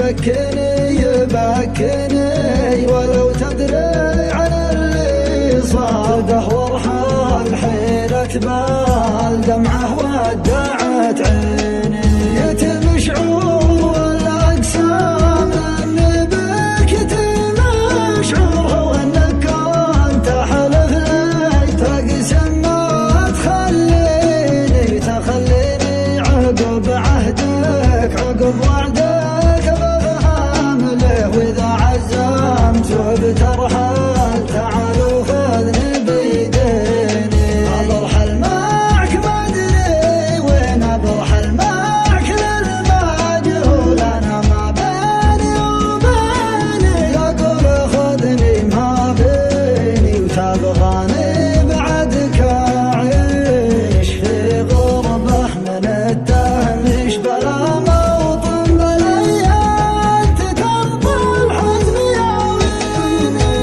يبكني يبكني ولو تدري عن اللي صاده وارحل حين تبال دمعه ودعت عيني يتم شعور والاقسام اني بك يتم شعور هو انك كنت حلف لي تقسم ما تخليني تخليني عقب عهدك عقب وعدك بفهم له واذا عزمت وبترحل تعال وخذني بيديني برحل معك ما ادري وين برحل معك للمجهول انا ما بيني وبيني يقول خذني ما بيني وتبغاني بعدك اعيش في غربه من التهميش بلا موطن بلي انت ترضى الحزن ياويني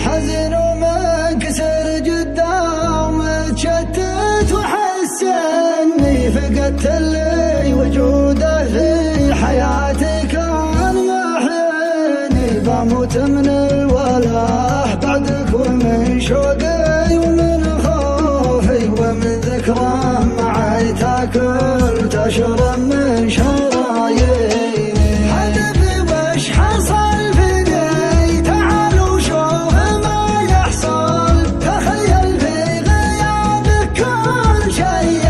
حزن ومنكسر قدام متشتت وحس اني فقدت اللي وجوده في حياتي كان محيني بموت من الولاء بعدك ومن شوقي ومن خوفي ومن ذكرى معي تاكل تشرب من شراييني حدث وش حصل فيني تعال وشوف ما يحصل تخيل في غيابك كل شيء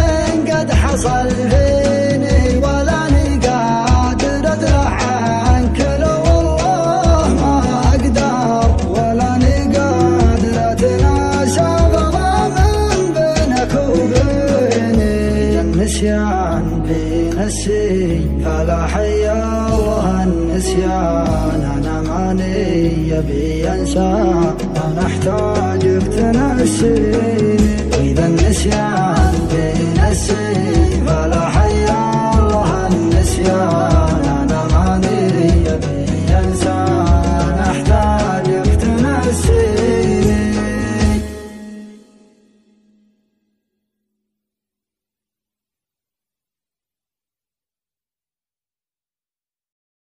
قد حصل فيني ولاني قادر ادرع عنك لو والله ما اقدر ولاني قادر اتناسى ضرا من بينك وبيني النسيان بين السين فلا حي الله النسيان انا ماني يبي انسى انا احتاجك تنسيني